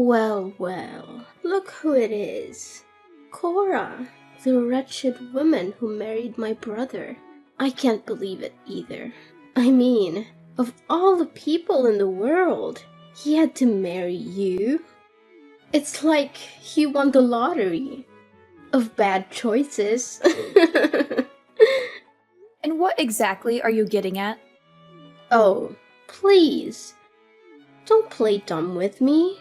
Well, well, look who it is. Cora, the wretched woman who married my brother. I can't believe it either. I mean, of all the people in the world, he had to marry you. It's like he won the lottery of bad choices. And what exactly are you getting at? Oh, please, don't play dumb with me.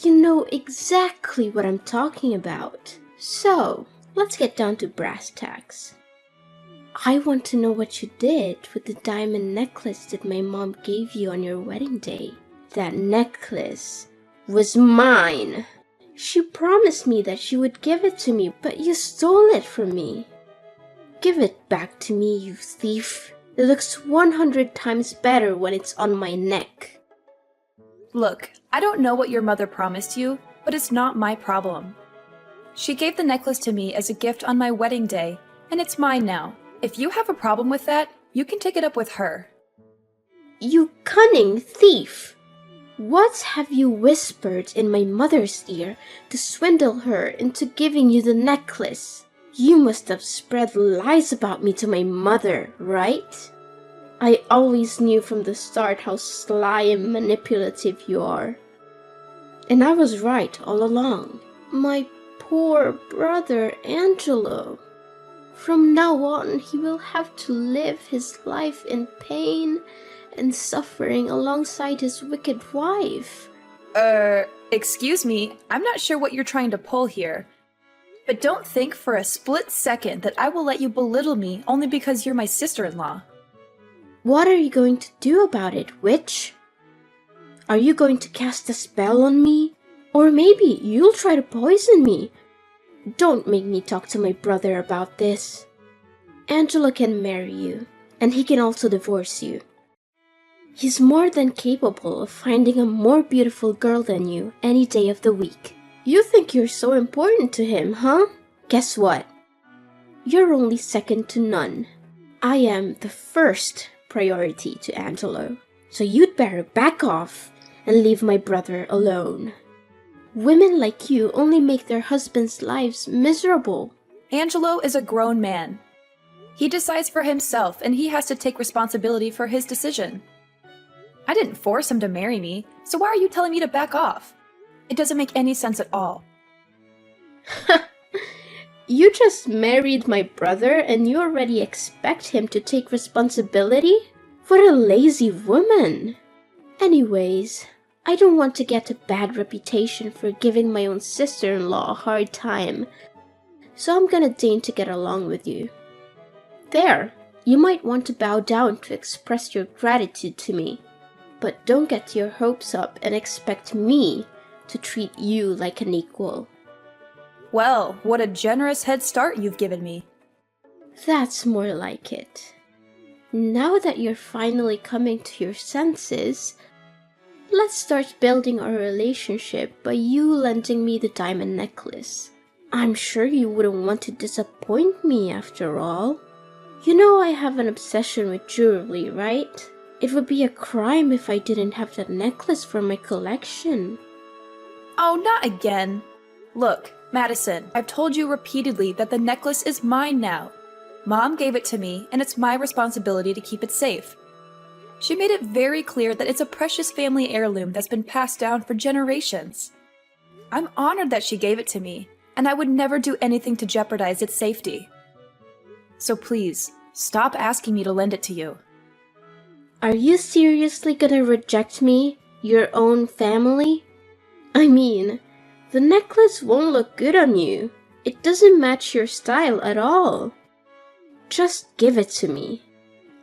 You know exactly what I'm talking about. So, let's get down to brass tacks. I want to know what you did with the diamond necklace that my mom gave you on your wedding day. That necklace was mine. She promised me that she would give it to me, but you stole it from me. Give it back to me, you thief. It looks 100 times better when it's on my neck. Look, I don't know what your mother promised you, but it's not my problem. She gave the necklace to me as a gift on my wedding day, and it's mine now. If you have a problem with that, you can take it up with her. You cunning thief! What have you whispered in my mother's ear to swindle her into giving you the necklace? You must have spread lies about me to my mother, right? I always knew from the start how sly and manipulative you are. And I was right all along. My poor brother Angelo. From now on, he will have to live his life in pain and suffering alongside his wicked wife. Excuse me, I'm not sure what you're trying to pull here. But don't think for a split second that I will let you belittle me only because you're my sister-in-law. What are you going to do about it, witch? Are you going to cast a spell on me? Or maybe you'll try to poison me. Don't make me talk to my brother about this. Angelo can marry you, and he can also divorce you. He's more than capable of finding a more beautiful girl than you any day of the week. You think you're so important to him, huh? Guess what? You're only second to none. I am the first priority to Angelo, so you'd better back off and leave my brother alone. Women like you only make their husbands' lives miserable. Angelo is a grown man. He decides for himself, and he has to take responsibility for his decision. I didn't force him to marry me, so why are you telling me to back off? It doesn't make any sense at all. You just married my brother and you already expect him to take responsibility? What a lazy woman! Anyways, I don't want to get a bad reputation for giving my own sister-in-law a hard time, so I'm gonna deign to get along with you. There, you might want to bow down to express your gratitude to me, but don't get your hopes up and expect me to treat you like an equal. Well, what a generous head start you've given me. That's more like it. Now that you're finally coming to your senses, let's start building our relationship by you lending me the diamond necklace. I'm sure you wouldn't want to disappoint me after all. You know I have an obsession with jewelry, right? It would be a crime if I didn't have that necklace for my collection. Oh, not again. Look, Madison, I've told you repeatedly that the necklace is mine now. Mom gave it to me, and it's my responsibility to keep it safe. She made it very clear that it's a precious family heirloom that's been passed down for generations. I'm honored that she gave it to me, and I would never do anything to jeopardize its safety. So please, stop asking me to lend it to you. Are you seriously gonna reject me, your own family? I mean, the necklace won't look good on you. It doesn't match your style at all. Just give it to me.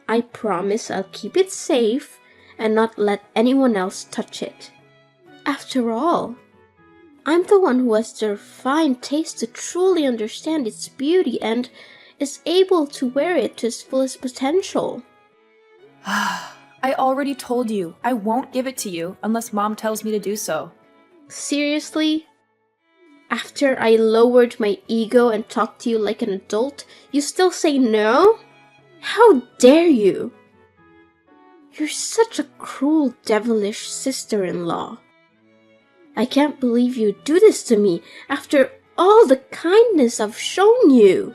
I promise I'll keep it safe and not let anyone else touch it. After all, I'm the one who has the refined taste to truly understand its beauty and is able to wear it to its fullest potential. I already told you I won't give it to you unless Mom tells me to do so. Seriously? After I lowered my ego and talked to you like an adult, you still say no? How dare you? You're such a cruel, devilish sister-in-law. I can't believe you'd do this to me after all the kindness I've shown you.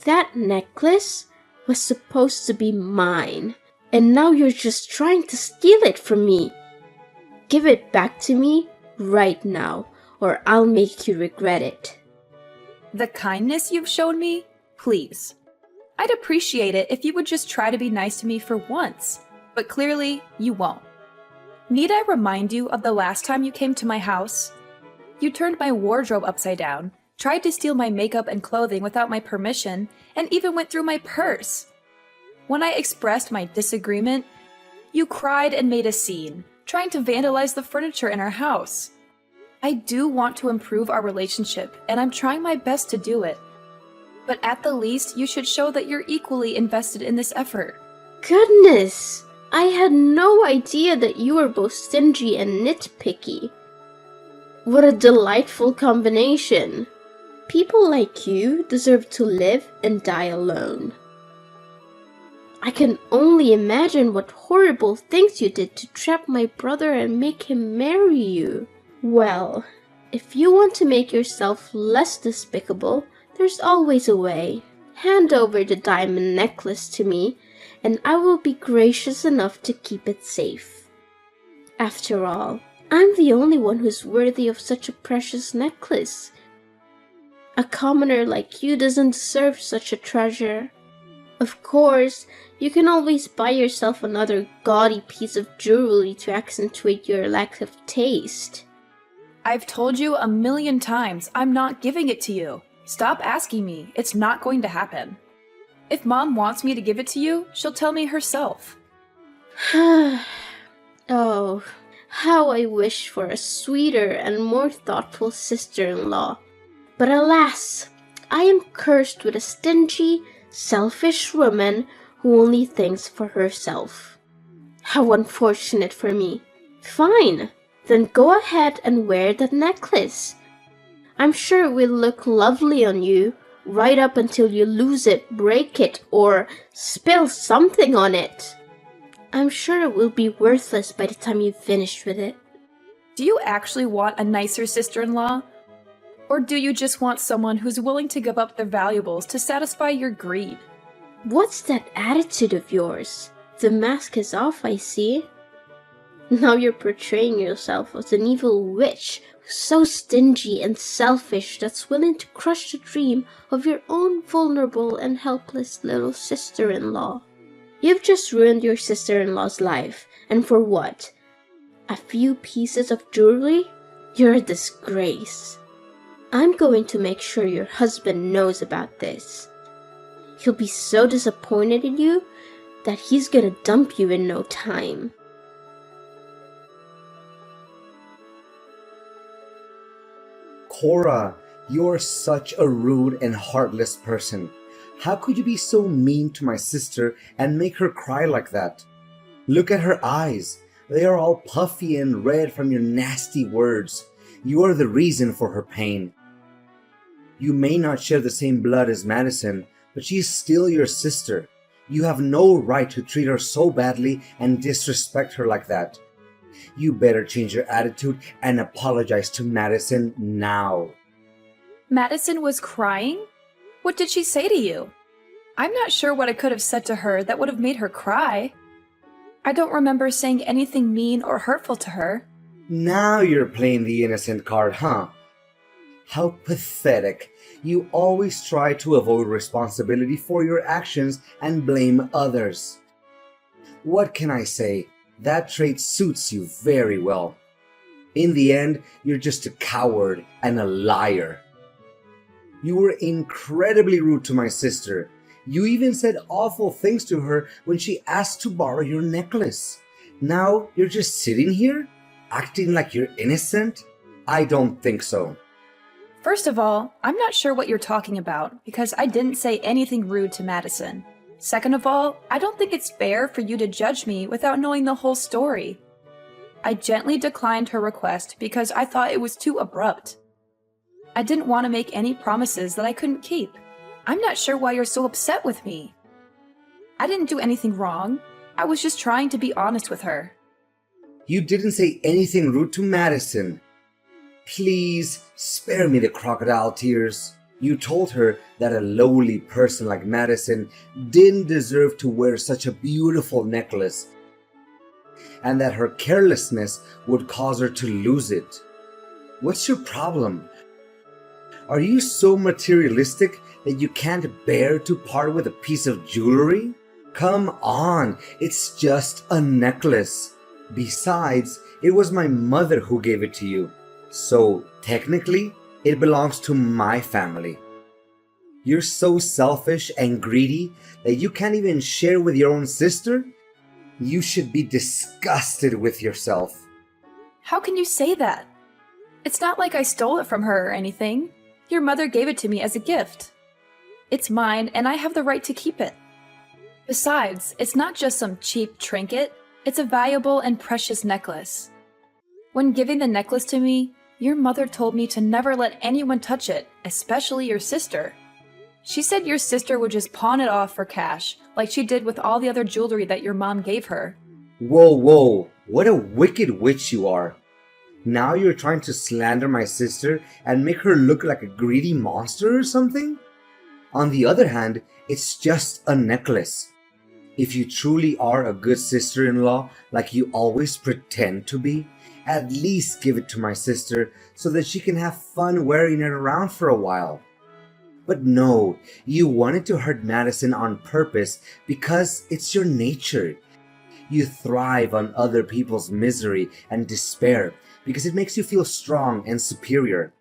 That necklace was supposed to be mine, and now you're just trying to steal it from me. Give it back to me right now, or I'll make you regret it. The kindness you've shown me? Please. I'd appreciate it if you would just try to be nice to me for once, but clearly you won't. Need I remind you of the last time you came to my house? You turned my wardrobe upside down, tried to steal my makeup and clothing without my permission, and even went through my purse. When I expressed my disagreement, you cried and made a scene, trying to vandalize the furniture in our house. I do want to improve our relationship, and I'm trying my best to do it. But at the least, you should show that you're equally invested in this effort. Goodness! I had no idea that you were both stingy and nitpicky. What a delightful combination. People like you deserve to live and die alone. I can only imagine what horrible things you did to trap my brother and make him marry you. Well, if you want to make yourself less despicable, there's always a way. Hand over the diamond necklace to me, and I will be gracious enough to keep it safe. After all, I'm the only one who's worthy of such a precious necklace. A commoner like you doesn't deserve such a treasure. Of course, you can always buy yourself another gaudy piece of jewelry to accentuate your lack of taste. I've told you 1,000,000 times I'm not giving it to you. Stop asking me. It's not going to happen. If Mom wants me to give it to you, she'll tell me herself. Oh, how I wish for a sweeter and more thoughtful sister-in-law. But alas, I am cursed with a stingy, selfish woman who only thinks for herself. How unfortunate for me. Fine, then go ahead and wear that necklace. I'm sure it will look lovely on you, right up until you lose it, break it, or spill something on it. I'm sure it will be worthless by the time you've finished with it. Do you actually want a nicer sister-in-law? Or do you just want someone who's willing to give up their valuables to satisfy your greed? What's that attitude of yours? The mask is off, I see. Now you're portraying yourself as an evil witch who's so stingy and selfish that's willing to crush the dream of your own vulnerable and helpless little sister-in-law. You've just ruined your sister-in-law's life, and for what? A few pieces of jewelry? You're a disgrace. I'm going to make sure your husband knows about this. He'll be so disappointed in you that he's gonna dump you in no time. Cora, you're such a rude and heartless person. How could you be so mean to my sister and make her cry like that? Look at her eyes. They are all puffy and red from your nasty words. You are the reason for her pain. You may not share the same blood as Madison, but she is still your sister. You have no right to treat her so badly and disrespect her like that. You better change your attitude and apologize to Madison now. Madison was crying? What did she say to you? I'm not sure what I could have said to her that would have made her cry. I don't remember saying anything mean or hurtful to her. Now you're playing the innocent card, huh? How pathetic. You always try to avoid responsibility for your actions and blame others. What can I say? That trait suits you very well. In the end, you're just a coward and a liar. You were incredibly rude to my sister. You even said awful things to her when she asked to borrow your necklace. Now you're just sitting here, acting like you're innocent? I don't think so. First of all, I'm not sure what you're talking about because I didn't say anything rude to Madison. Second of all, I don't think it's fair for you to judge me without knowing the whole story. I gently declined her request because I thought it was too abrupt. I didn't want to make any promises that I couldn't keep. I'm not sure why you're so upset with me. I didn't do anything wrong. I was just trying to be honest with her. You didn't say anything rude to Madison. Please spare me the crocodile tears. You told her that a lowly person like Madison didn't deserve to wear such a beautiful necklace, and that her carelessness would cause her to lose it. What's your problem? Are you so materialistic that you can't bear to part with a piece of jewelry? Come on, it's just a necklace. Besides, it was my mother who gave it to you. So, technically, it belongs to my family. You're so selfish and greedy that you can't even share with your own sister? You should be disgusted with yourself. How can you say that? It's not like I stole it from her or anything. Your mother gave it to me as a gift. It's mine, and I have the right to keep it. Besides, it's not just some cheap trinket, it's a valuable and precious necklace. When giving the necklace to me, your mother told me to never let anyone touch it, especially your sister. She said your sister would just pawn it off for cash, like she did with all the other jewelry that your mom gave her. Whoa, what a wicked witch you are. Now you're trying to slander my sister and make her look like a greedy monster or something? On the other hand, it's just a necklace. If you truly are a good sister-in-law, like you always pretend to be, at least give it to my sister so that she can have fun wearing it around for a while. But no, you wanted to hurt Madison on purpose because it's your nature. You thrive on other people's misery and despair because it makes you feel strong and superior.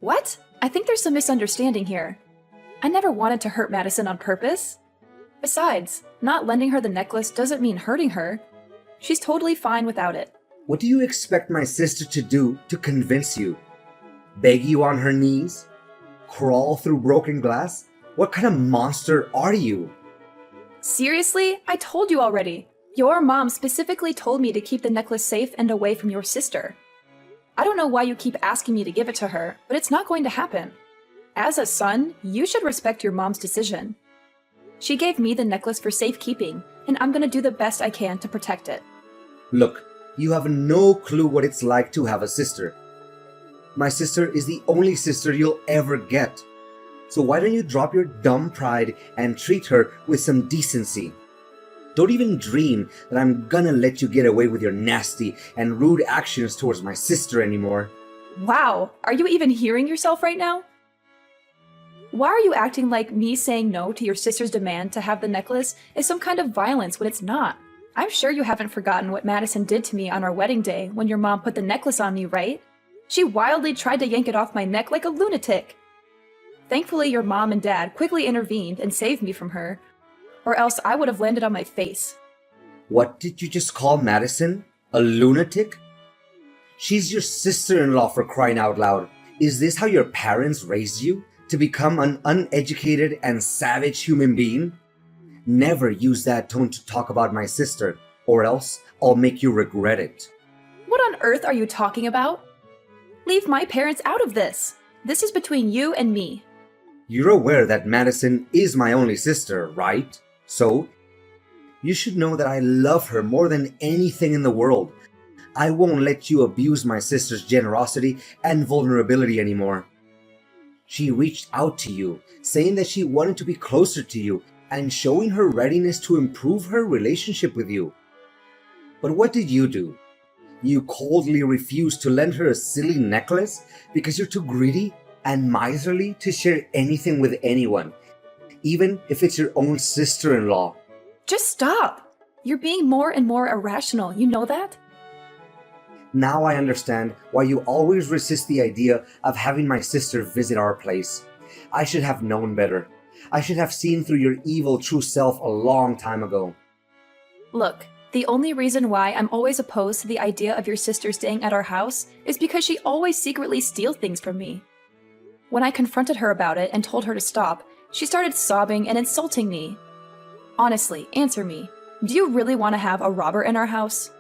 What? I think there's some misunderstanding here. I never wanted to hurt Madison on purpose. Besides, not lending her the necklace doesn't mean hurting her. She's totally fine without it. What do you expect my sister to do to convince you? Beg you on her knees? Crawl through broken glass? What kind of monster are you? Seriously? I told you already. Your mom specifically told me to keep the necklace safe and away from your sister. I don't know why you keep asking me to give it to her, but it's not going to happen. As a son, you should respect your mom's decision. She gave me the necklace for safekeeping, and I'm gonna do the best I can to protect it. Look, you have no clue what it's like to have a sister. My sister is the only sister you'll ever get. So why don't you drop your dumb pride and treat her with some decency? Don't even dream that I'm gonna let you get away with your nasty and rude actions towards my sister anymore. Wow, are you even hearing yourself right now? Why are you acting like me saying no to your sister's demand to have the necklace is some kind of violence when it's not? I'm sure you haven't forgotten what Madison did to me on our wedding day when your mom put the necklace on me, right? She wildly tried to yank it off my neck like a lunatic. Thankfully, your mom and dad quickly intervened and saved me from her, or else I would have landed on my face. What did you just call Madison? A lunatic? She's your sister-in-law, for crying out loud. Is this how your parents raised you? To become an uneducated and savage human being? Never use that tone to talk about my sister, or else I'll make you regret it. What on earth are you talking about? Leave my parents out of this. This is between you and me. You're aware that Madison is my only sister, right? So, you should know that I love her more than anything in the world. I won't let you abuse my sister's generosity and vulnerability anymore. She reached out to you, saying that she wanted to be closer to you and showing her readiness to improve her relationship with you. But what did you do? You coldly refused to lend her a silly necklace because you're too greedy and miserly to share anything with anyone, even if it's your own sister-in-law. Just stop! You're being more and more irrational, you know that? Now I understand why you always resist the idea of having my sister visit our place. I should have known better. I should have seen through your evil true self a long time ago. Look, the only reason why I'm always opposed to the idea of your sister staying at our house is because she always secretly steals things from me. When I confronted her about it and told her to stop, she started sobbing and insulting me. Honestly, answer me. Do you really want to have a robber in our house?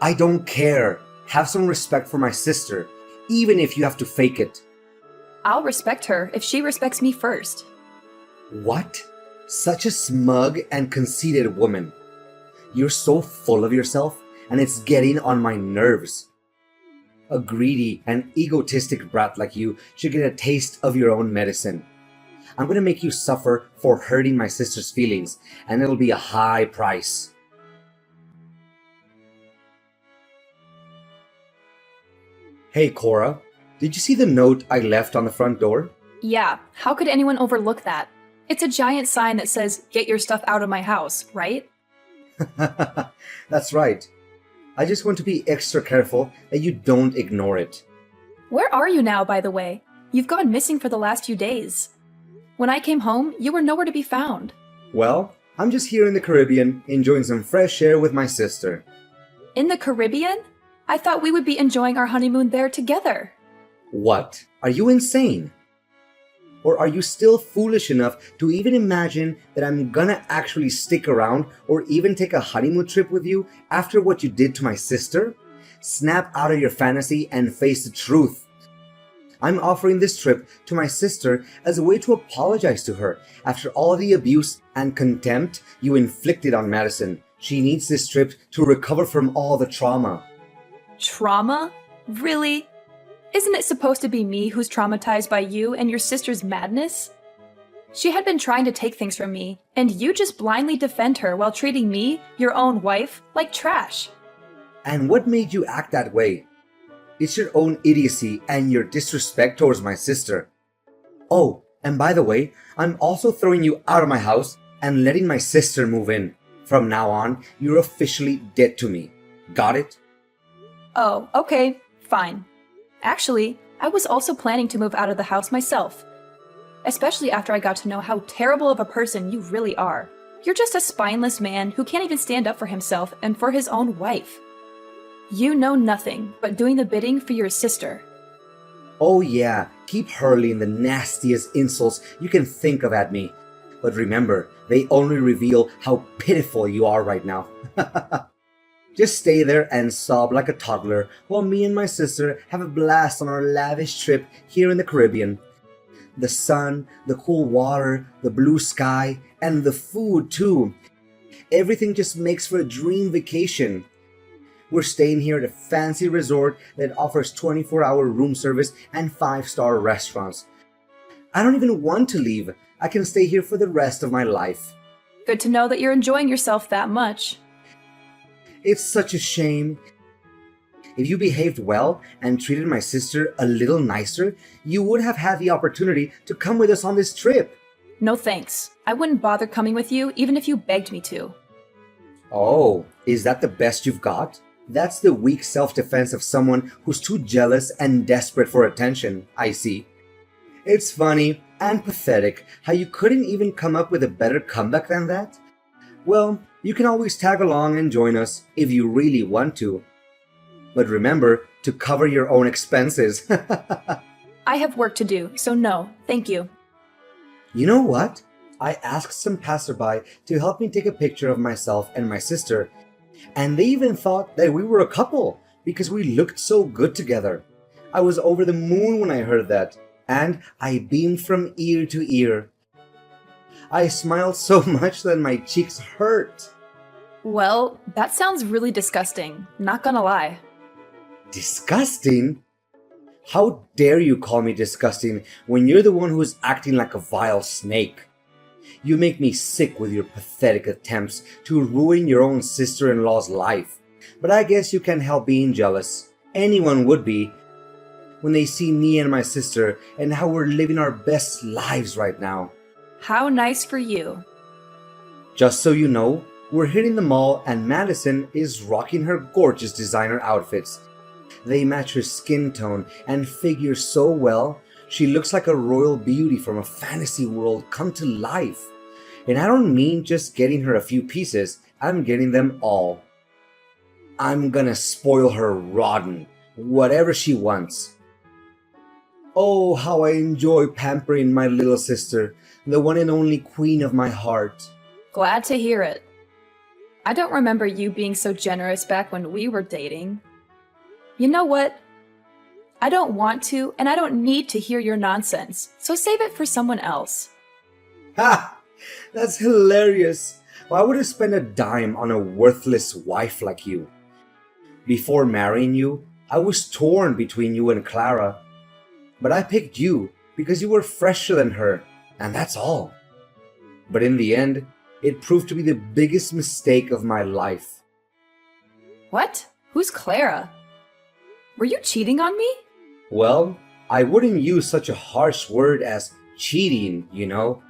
I don't care. Have some respect for my sister, even if you have to fake it. I'll respect her if she respects me first. What? Such a smug and conceited woman. You're so full of yourself, and it's getting on my nerves. A greedy and egotistic brat like you should get a taste of your own medicine. I'm gonna make you suffer for hurting my sister's feelings, and it'll be a high price. Hey Cora, did you see the note I left on the front door? Yeah, how could anyone overlook that? It's a giant sign that says, "Get your stuff out of my house," right? That's right. I just want to be extra careful that you don't ignore it. Where are you now, by the way? You've gone missing for the last few days. When I came home, you were nowhere to be found. Well, I'm just here in the Caribbean, enjoying some fresh air with my sister. In the Caribbean? I thought we would be enjoying our honeymoon there together. What? Are you insane? Or are you still foolish enough to even imagine that I'm gonna actually stick around or even take a honeymoon trip with you after what you did to my sister? Snap out of your fantasy and face the truth. I'm offering this trip to my sister as a way to apologize to her after all the abuse and contempt you inflicted on Madison. She needs this trip to recover from all the trauma. Trauma? Really? Isn't it supposed to be me who's traumatized by you and your sister's madness? She had been trying to take things from me, and you just blindly defend her while treating me, your own wife, like trash. And what made you act that way? It's your own idiocy and your disrespect towards my sister. Oh, and by the way, I'm also throwing you out of my house and letting my sister move in. From now on, you're officially dead to me. Got it? Oh, okay, fine. Actually, I was also planning to move out of the house myself. Especially after I got to know how terrible of a person you really are. You're just a spineless man who can't even stand up for himself and for his own wife. You know nothing but doing the bidding for your sister. Oh yeah, keep hurling the nastiest insults you can think of at me. But remember, they only reveal how pitiful you are right now. Just stay there and sob like a toddler while me and my sister have a blast on our lavish trip here in the Caribbean. The sun, the cool water, the blue sky, and the food too. Everything just makes for a dream vacation. We're staying here at a fancy resort that offers 24-hour room service and 5-star restaurants. I don't even want to leave. I can stay here for the rest of my life. Good to know that you're enjoying yourself that much. It's such a shame. If you behaved well and treated my sister a little nicer, you would have had the opportunity to come with us on this trip. No thanks. I wouldn't bother coming with you even if you begged me to. Oh, is that the best you've got? That's the weak self-defense of someone who's too jealous and desperate for attention, I see. It's funny and pathetic how you couldn't even come up with a better comeback than that. Well, you can always tag along and join us if you really want to. But remember to cover your own expenses. I have work to do, so no, thank you. You know what? I asked some passerby to help me take a picture of myself and my sister, and they even thought that we were a couple because we looked so good together. I was over the moon when I heard that, and I beamed from ear to ear. I smiled so much that my cheeks hurt. Well, that sounds really disgusting, not gonna lie. Disgusting? How dare you call me disgusting when you're the one who's acting like a vile snake? You make me sick with your pathetic attempts to ruin your own sister-in-law's life. But I guess you can't help being jealous. Anyone would be when they see me and my sister and how we're living our best lives right now. How nice for you. Just so you know, we're hitting the mall and Madison is rocking her gorgeous designer outfits. They match her skin tone and figure so well, she looks like a royal beauty from a fantasy world come to life. And I don't mean just getting her a few pieces, I'm getting them all. I'm gonna spoil her rotten, whatever she wants. Oh, how I enjoy pampering my little sister, the one and only queen of my heart. Glad to hear it. I don't remember you being so generous back when we were dating. You know what? I don't want to, and I don't need to hear your nonsense, so save it for someone else. Ha! That's hilarious. Why would I spend a dime on a worthless wife like you? Before marrying you, I was torn between you and Clara, but I picked you because you were fresher than her, and that's all. But in the end, it proved to be the biggest mistake of my life. What? Who's Clara? Were you cheating on me? Well, I wouldn't use such a harsh word as cheating, you know.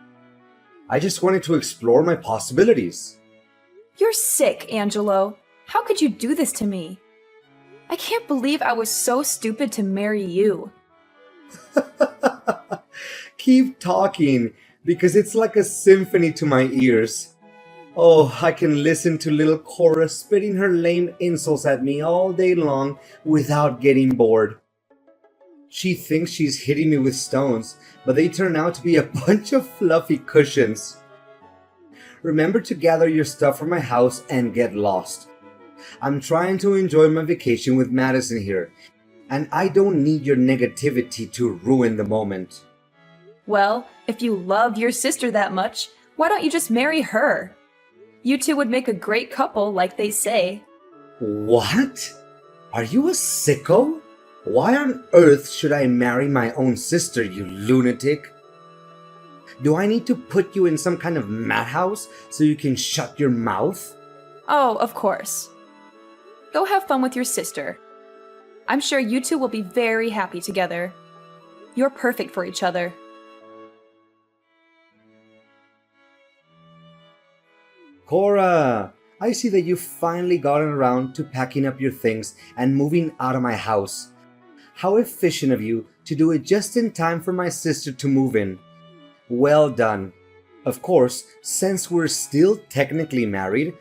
I just wanted to explore my possibilities. You're sick, Angelo. How could you do this to me? I can't believe I was so stupid to marry you. Keep talking, because it's like a symphony to my ears. Oh, I can listen to little Cora spitting her lame insults at me all day long without getting bored. She thinks she's hitting me with stones, but they turn out to be a bunch of fluffy cushions. Remember to gather your stuff from my house and get lost. I'm trying to enjoy my vacation with Madison here, and I don't need your negativity to ruin the moment. Well, if you love your sister that much, why don't you just marry her? You two would make a great couple, like they say. What? Are you a sicko? Why on earth should I marry my own sister, you lunatic? Do I need to put you in some kind of madhouse so you can shut your mouth? Oh, of course. Go have fun with your sister. I'm sure you two will be very happy together. You're perfect for each other. Cora, I see that you've finally gotten around to packing up your things and moving out of my house. How efficient of you to do it just in time for my sister to move in. Well done. Of course, since we're still technically married,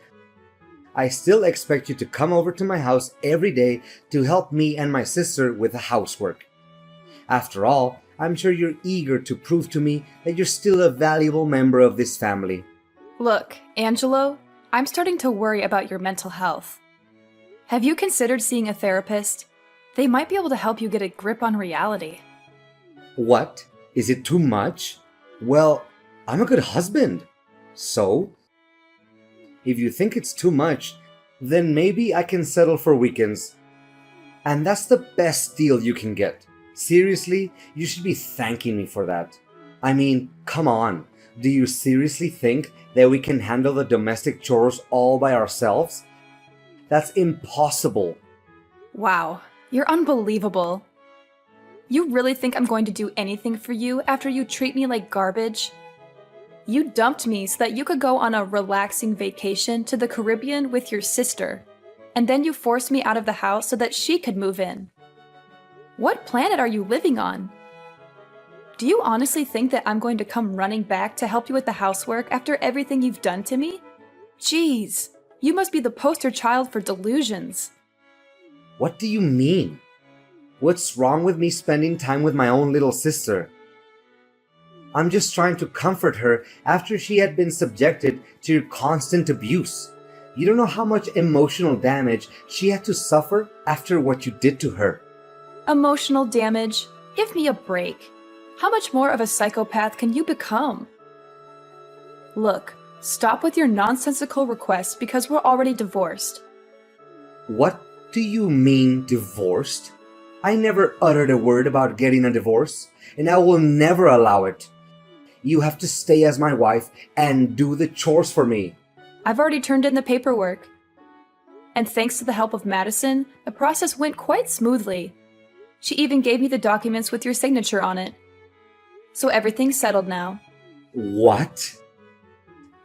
I still expect you to come over to my house every day to help me and my sister with the housework. After all, I'm sure you're eager to prove to me that you're still a valuable member of this family. Look, Angelo, I'm starting to worry about your mental health. Have you considered seeing a therapist? They might be able to help you get a grip on reality. What? Is it too much? Well, I'm a good husband. So? If you think it's too much, then maybe I can settle for weekends. And that's the best deal you can get. Seriously, you should be thanking me for that. I mean, come on. Do you seriously think that we can handle the domestic chores all by ourselves? That's impossible. Wow, you're unbelievable. You really think I'm going to do anything for you after you treat me like garbage? You dumped me so that you could go on a relaxing vacation to the Caribbean with your sister, and then you forced me out of the house so that she could move in. What planet are you living on? Do you honestly think that I'm going to come running back to help you with the housework after everything you've done to me? Jeez, you must be the poster child for delusions. What do you mean? What's wrong with me spending time with my own little sister? I'm just trying to comfort her after she had been subjected to your constant abuse. You don't know how much emotional damage she had to suffer after what you did to her. Emotional damage? Give me a break. How much more of a psychopath can you become? Look, stop with your nonsensical requests because we're already divorced. What do you mean divorced? I never uttered a word about getting a divorce, and I will never allow it. You have to stay as my wife and do the chores for me. I've already turned in the paperwork. And thanks to the help of Madison, the process went quite smoothly. She even gave me the documents with your signature on it. So everything's settled now. What?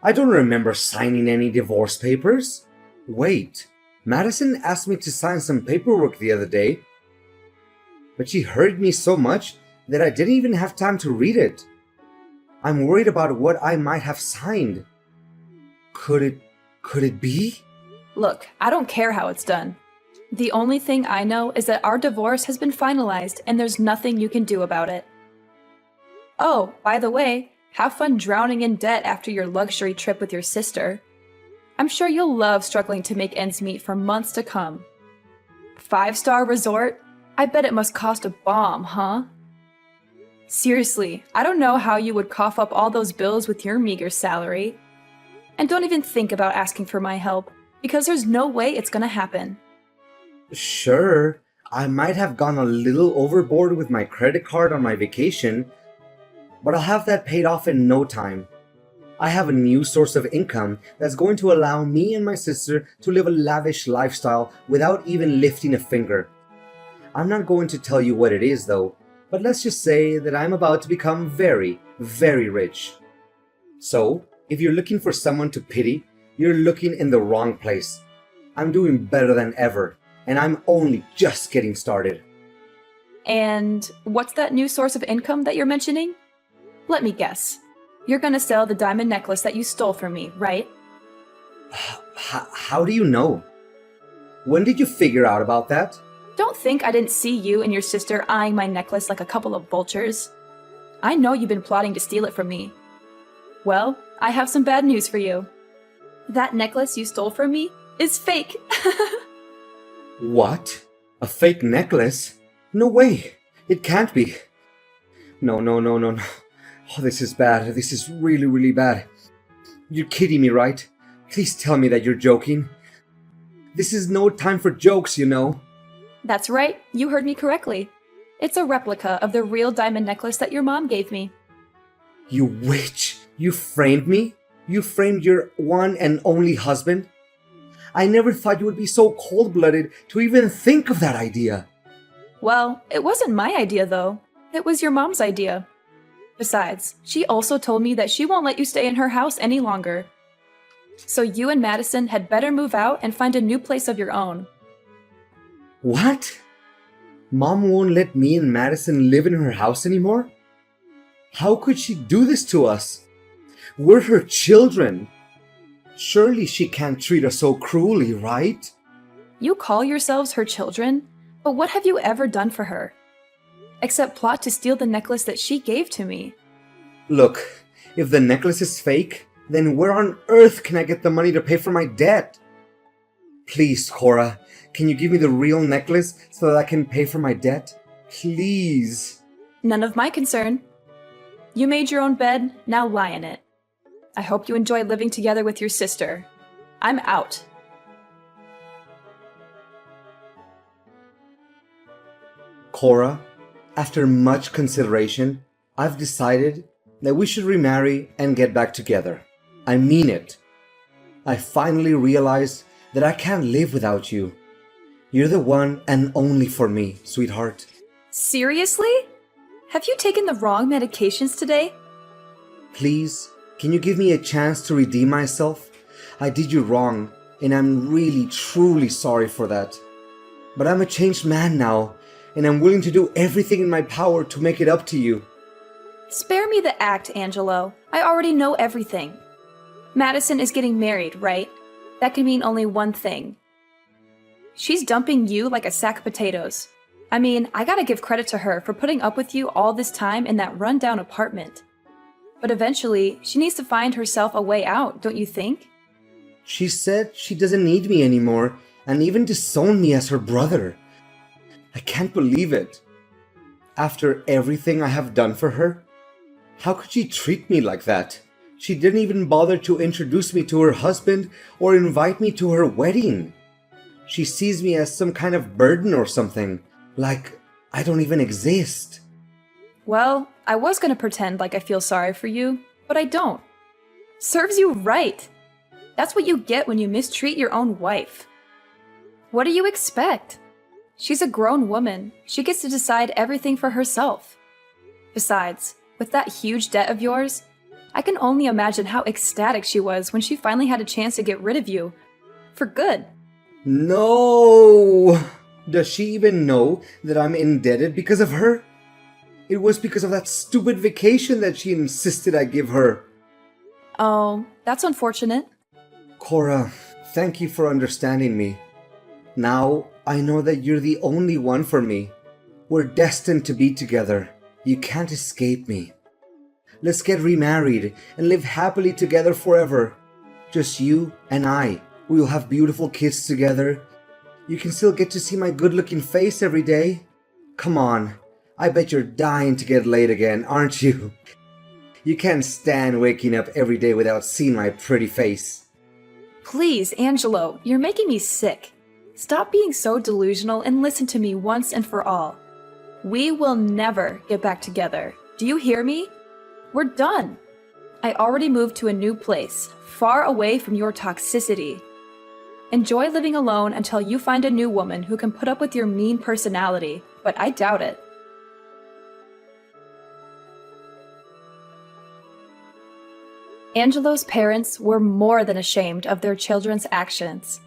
I don't remember signing any divorce papers. Wait, Madison asked me to sign some paperwork the other day. But she hurried me so much that I didn't even have time to read it. I'm worried about what I might have signed. Could it be? Look, I don't care how it's done. The only thing I know is that our divorce has been finalized and there's nothing you can do about it. Oh, by the way, have fun drowning in debt after your luxury trip with your sister. I'm sure you'll love struggling to make ends meet for months to come. 5-star resort? I bet it must cost a bomb, huh? Seriously, I don't know how you would cough up all those bills with your meager salary. And don't even think about asking for my help, because there's no way it's gonna happen. Sure, I might have gone a little overboard with my credit card on my vacation, but I'll have that paid off in no time. I have a new source of income that's going to allow me and my sister to live a lavish lifestyle without even lifting a finger. I'm not going to tell you what it is though, but let's just say that I'm about to become very, very rich. So, if you're looking for someone to pity, you're looking in the wrong place. I'm doing better than ever, and I'm only just getting started. And what's that new source of income that you're mentioning? Let me guess. You're gonna sell the diamond necklace that you stole from me, right? How do you know? When did you figure out about that? Don't think I didn't see you and your sister eyeing my necklace like a couple of vultures. I know you've been plotting to steal it from me. Well, I have some bad news for you. That necklace you stole from me is fake. What? A fake necklace? No way! It can't be. No. Oh, this is bad. This is really, really bad. You're kidding me, right? Please tell me that you're joking. This is no time for jokes, you know. That's right, you heard me correctly. It's a replica of the real diamond necklace that your mom gave me. You witch! You framed me? You framed your one and only husband? I never thought you would be so cold-blooded to even think of that idea. Well, it wasn't my idea though. It was your mom's idea. Besides, she also told me that she won't let you stay in her house any longer. So you and Madison had better move out and find a new place of your own. What? Mom won't let me and Madison live in her house anymore? How could she do this to us? We're her children. Surely she can't treat us so cruelly, right? You call yourselves her children, but what have you ever done for her? Except plot to steal the necklace that she gave to me. Look, if the necklace is fake, then where on earth can I get the money to pay for my debt? Please, Cora, can you give me the real necklace so that I can pay for my debt? Please. None of my concern. You made your own bed, now lie in it. I hope you enjoy living together with your sister. I'm out. Cora, after much consideration, I've decided that we should remarry and get back together. I mean it. I finally realized that I can't live without you. You're the one and only for me, sweetheart. Seriously? Have you taken the wrong medications today? Please, can you give me a chance to redeem myself? I did you wrong, and I'm really, truly sorry for that. But I'm a changed man now, and I'm willing to do everything in my power to make it up to you. Spare me the act, Angelo. I already know everything. Madison is getting married, right? That can mean only one thing. She's dumping you like a sack of potatoes. I mean, I gotta give credit to her for putting up with you all this time in that rundown apartment. But eventually, she needs to find herself a way out, don't you think? She said she doesn't need me anymore, and even disowned me as her brother. I can't believe it. After everything I have done for her, how could she treat me like that? She didn't even bother to introduce me to her husband or invite me to her wedding. She sees me as some kind of burden or something, like I don't even exist. Well, I was gonna pretend like I feel sorry for you, but I don't. Serves you right. That's what you get when you mistreat your own wife. What do you expect? She's a grown woman. She gets to decide everything for herself. Besides, with that huge debt of yours, I can only imagine how ecstatic she was when she finally had a chance to get rid of you. For good. No! Does she even know that I'm indebted because of her? It was because of that stupid vacation that she insisted I give her. Oh, that's unfortunate. Cora, thank you for understanding me. Now I know that you're the only one for me. We're destined to be together. You can't escape me. Let's get remarried and live happily together forever. Just you and I. We'll have beautiful kids together. You can still get to see my good-looking face every day. Come on. I bet you're dying to get laid again, aren't you? You can't stand waking up every day without seeing my pretty face. Please, Angelo, you're making me sick. Stop being so delusional and listen to me once and for all. We will never get back together. Do you hear me? We're done. I already moved to a new place, far away from your toxicity. Enjoy living alone until you find a new woman who can put up with your mean personality, but I doubt it. Angelo's parents were more than ashamed of their children's actions.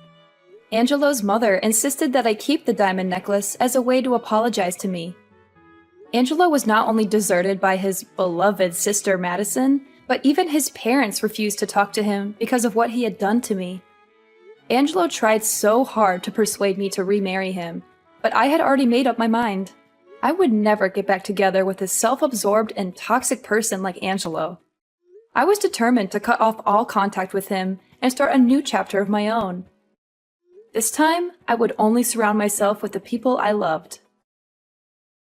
Angelo's mother insisted that I keep the diamond necklace as a way to apologize to me. Angelo was not only deserted by his beloved sister Madison, but even his parents refused to talk to him because of what he had done to me. Angelo tried so hard to persuade me to remarry him, but I had already made up my mind. I would never get back together with a self-absorbed and toxic person like Angelo. I was determined to cut off all contact with him and start a new chapter of my own. This time, I would only surround myself with the people I loved.